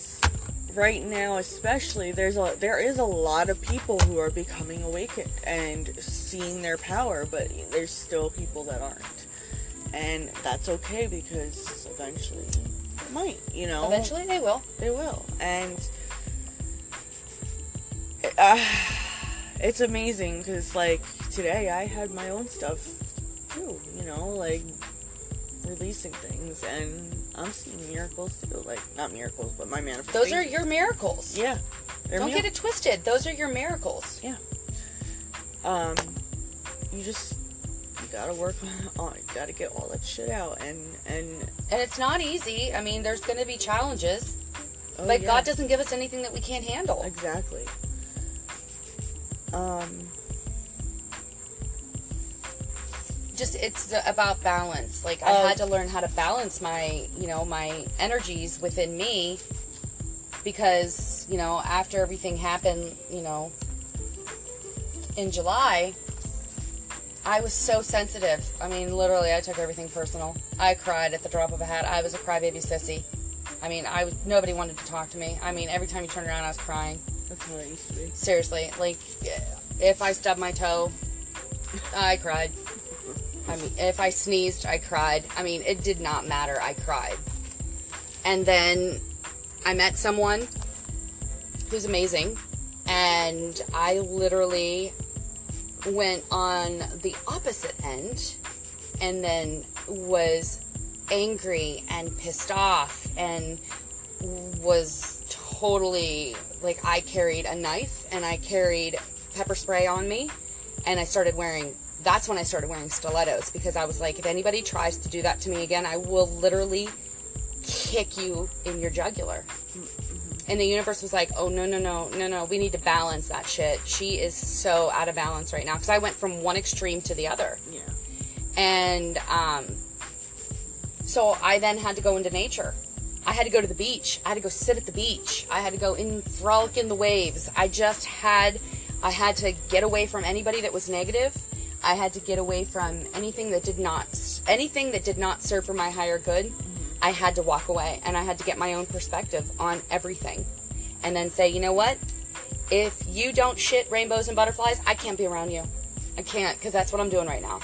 right now, especially, there is a lot of people who are becoming awakened and seeing their power, but there's still people that aren't. And that's okay, because eventually it might, you know. Eventually they will. They will. And it's amazing, because like today I had my own stuff too, you know, like releasing things, and I'm seeing miracles too. Like, not miracles, but my manifestations. Those are your miracles. Yeah. Don't get it twisted. Those are your miracles. Yeah. You gotta work on it. You gotta get all that shit out, and it's not easy. I mean, there's gonna be challenges. Oh, but yeah. God doesn't give us anything that we can't handle. Exactly. Just, it's about balance. Like, I had to learn how to balance my energies within me, because, after everything happened, in July, I was so sensitive. I mean, literally, I took everything personal. I cried at the drop of a hat. I was a crybaby sissy. I mean, nobody wanted to talk to me. I mean, every time you turned around, I was crying. That's how I used to be. Seriously, like, if I stubbed my toe, I cried. I mean, if I sneezed, I cried. I mean, it did not matter. I cried. And then I met someone who's amazing, and I literally went on the opposite end, and then was angry and pissed off, and was totally, like, I carried a knife, and I carried pepper spray on me, and that's when I started wearing stilettos, because I was like, if anybody tries to do that to me again, I will literally kick you in your jugular. And the universe was like, oh, no, we need to balance that shit. She is so out of balance right now, because I went from one extreme to the other. Yeah. And so I then had to go into nature. I had to go to the beach. I had to go sit at the beach. I had to go frolic in the waves. I had to get away from anybody that was negative. I had to get away from anything that did not serve for my higher good. Mm-hmm. I had to walk away, and I had to get my own perspective on everything. And then say, you know what? If you don't shit rainbows and butterflies, I can't be around you. I can't, because that's what I'm doing right now.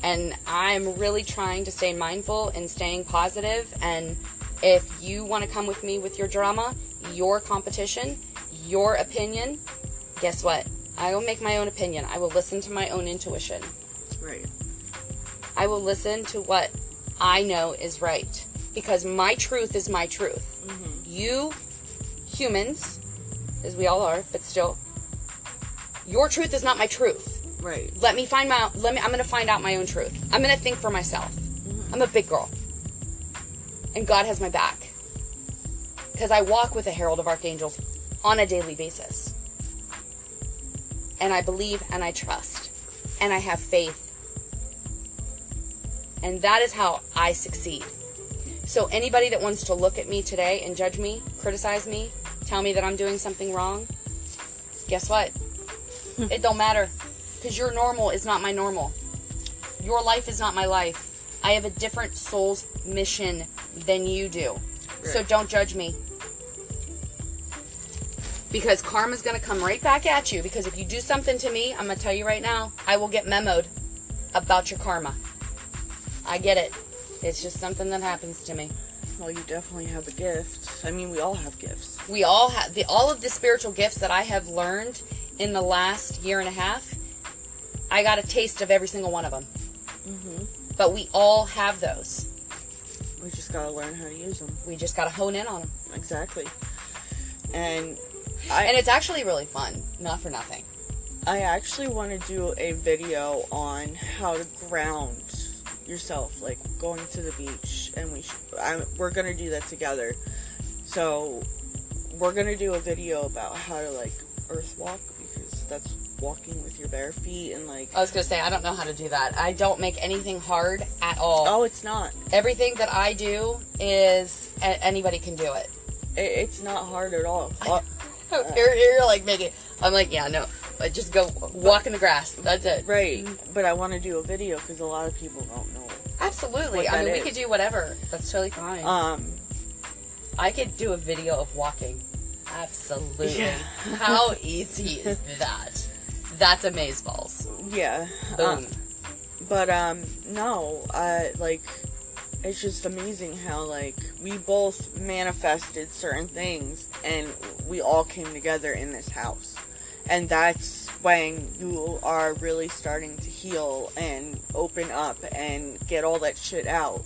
And I'm really trying to stay mindful and staying positive. And if you want to come with me with your drama, your competition, your opinion, guess what? I will make my own opinion. I will listen to my own intuition. Right. I will listen to what I know is right. Because my truth is my truth. Mm-hmm. You humans, as we all are, but still, your truth is not my truth. Right. I'm going to find out my own truth. I'm going to think for myself. Mm-hmm. I'm a big girl. And God has my back. Because I walk with a herald of archangels on a daily basis. And I believe and I trust. And I have faith. And that is how I succeed. So anybody that wants to look at me today and judge me, criticize me, tell me that I'm doing something wrong, guess what? It don't matter. Because your normal is not my normal. Your life is not my life. I have a different soul's mission than you do. Right. So don't judge me. Because karma's going to come right back at you. Because if you do something to me, I'm going to tell you right now, I will get memoed about your karma. I get it. It's just something that happens to me. Well, you definitely have a gift. I mean, we all have gifts. We all have all of the spiritual gifts that I have learned in the last year and a half. I got a taste of every single one of them. Mm-hmm. But we all have those. We just gotta learn how to use them. We just gotta hone in on them. Exactly. And it's actually really fun. Not for nothing. I actually want to do a video on how to ground yourself, like going to the beach, and we're gonna do that together. So we're gonna do a video about how to like earth walk, because that's walking with your bare feet, and like I was gonna say, I don't know how to do that. I don't make anything hard at all. Oh, it's not. Everything that I do is anybody can do it. It's not hard at all. You're like making. I'm like, yeah, no. Just go walk in the grass. That's it. Right. But I want to do a video because a lot of people don't know. Absolutely. I mean, we could do whatever. That's totally fine. I could do a video of walking. Absolutely. Yeah. How easy is that? That's amazeballs. Yeah. Boom. No. Like, it's just amazing how, like, we both manifested certain things and we all came together in this house. And that's when you are really starting to heal and open up and get all that shit out.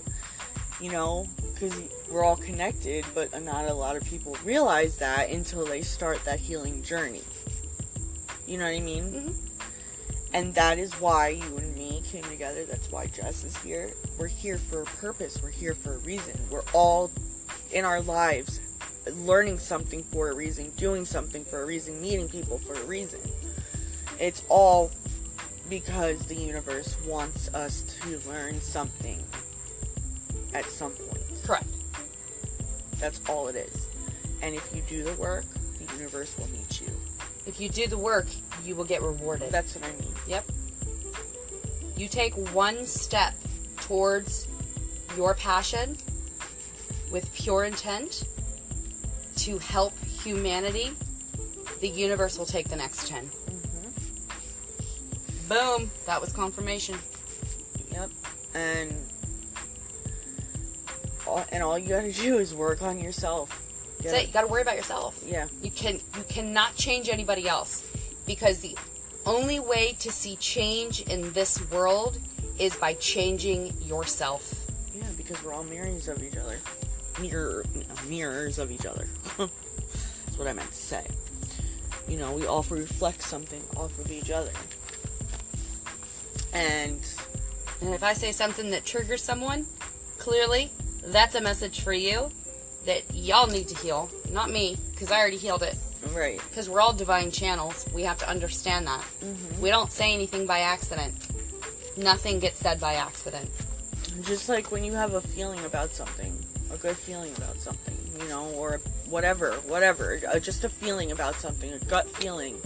You know? Because we're all connected, but not a lot of people realize that until they start that healing journey. You know what I mean? Mm-hmm. And that is why you and me came together. That's why Jess is here. We're here for a purpose. We're here for a reason. We're all in our lives learning something for a reason, doing something for a reason, meeting people for a reason. It's all because the universe wants us to learn something at some point. Correct. That's all it is. And if you do the work, the universe will meet you. If you do the work, you will get rewarded. That's what I mean. Yep. You take one step towards your passion with pure intent to help humanity, the universe will take the next 10. Mm-hmm. Boom. That was confirmation. Yep. And all you gotta do is work on yourself. That's it. You gotta worry about yourself. Yeah. You cannot change anybody else, because the only way to see change in this world is by changing yourself. Yeah, because we're all mirrors of each other. Mirrors of each other. That's what I meant to say. You know, we all reflect something off of each other. And if I say something that triggers someone, clearly, that's a message for you that y'all need to heal. Not me, because I already healed it. Right. Because we're all divine channels. We have to understand that. Mm-hmm. We don't say anything by accident. Nothing gets said by accident. Just like when you have a feeling about something, a good feeling about something, you know, or whatever, just a feeling about something, a gut feeling,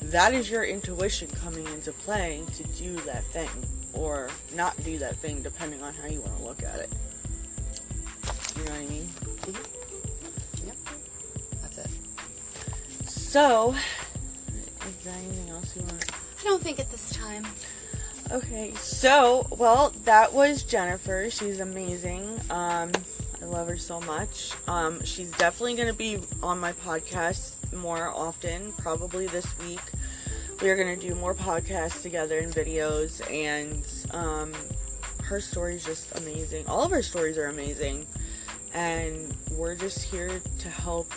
that is your intuition coming into play to do that thing, or not do that thing, depending on how you want to look at it. You know what I mean? Mm-hmm. Yep. That's it. So, is there anything else you want? I don't think at this time. Okay, so, well, that was Jennifer. She's amazing. I love her so much. She's definitely going to be on my podcast more often, probably this week. We are going to do more podcasts together and videos, and her story is just amazing. All of her stories are amazing, and we're just here to help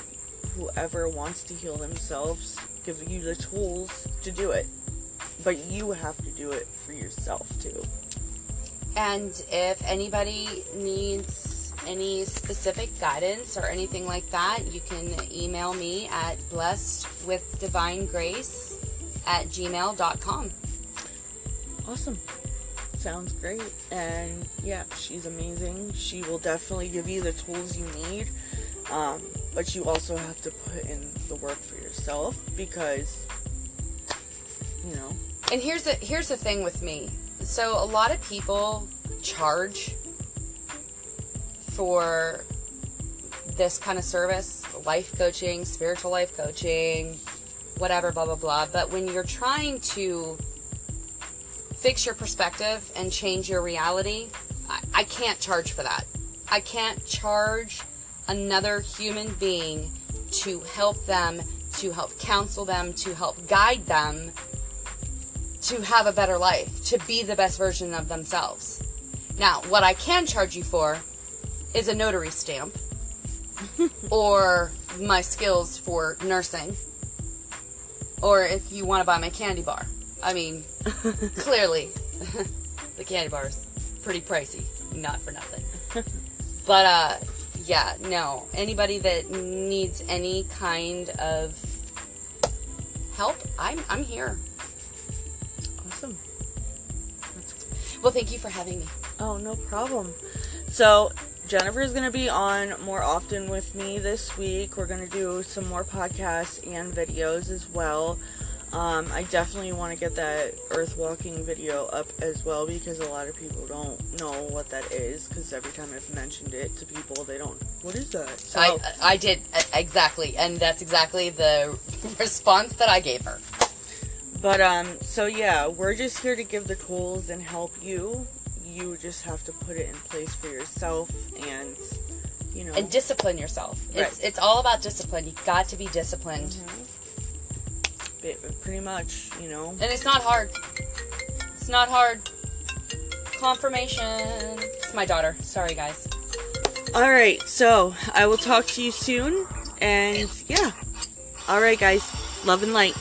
whoever wants to heal themselves, give you the tools to do it. But you have to do it for yourself, too. And if anybody needs any specific guidance or anything like that, you can email me at blessedwithdivinegrace@gmail.com. Awesome. Sounds great. And yeah, she's amazing. She will definitely give you the tools you need. But you also have to put in the work for yourself because, you know. And here's the thing with me. So a lot of people charge for this kind of service, life coaching, spiritual life coaching, whatever, blah, blah, blah. But when you're trying to fix your perspective and change your reality, I can't charge for that. I can't charge another human being to help them, to help counsel them, to help guide them to have a better life, to be the best version of themselves. Now, what I can charge you for is a notary stamp or my skills for nursing, or if you want to buy my candy bar. I mean, clearly, the candy bar is pretty pricey, not for nothing. But, yeah, no. Anybody that needs any kind of help, I'm here. Awesome. Well, thank you for having me. Oh, no problem. So, Jennifer's going to be on more often with me this week. We're going to do some more podcasts and videos as well. I definitely want to get that earth walking video up as well because a lot of people don't know what that is because every time I've mentioned it to people, they don't, what is that? So, I did, exactly, and that's exactly the response that I gave her. But, so yeah, we're just here to give the tools and help you. You just have to put it in place for yourself and, you know. And discipline yourself. Right. It's all about discipline. You've got to be disciplined. Mm-hmm. Pretty much, you know. And it's not hard. It's not hard. Confirmation. It's my daughter. Sorry, guys. Alright, so I will talk to you soon. And, yeah. Alright, guys. Love and light.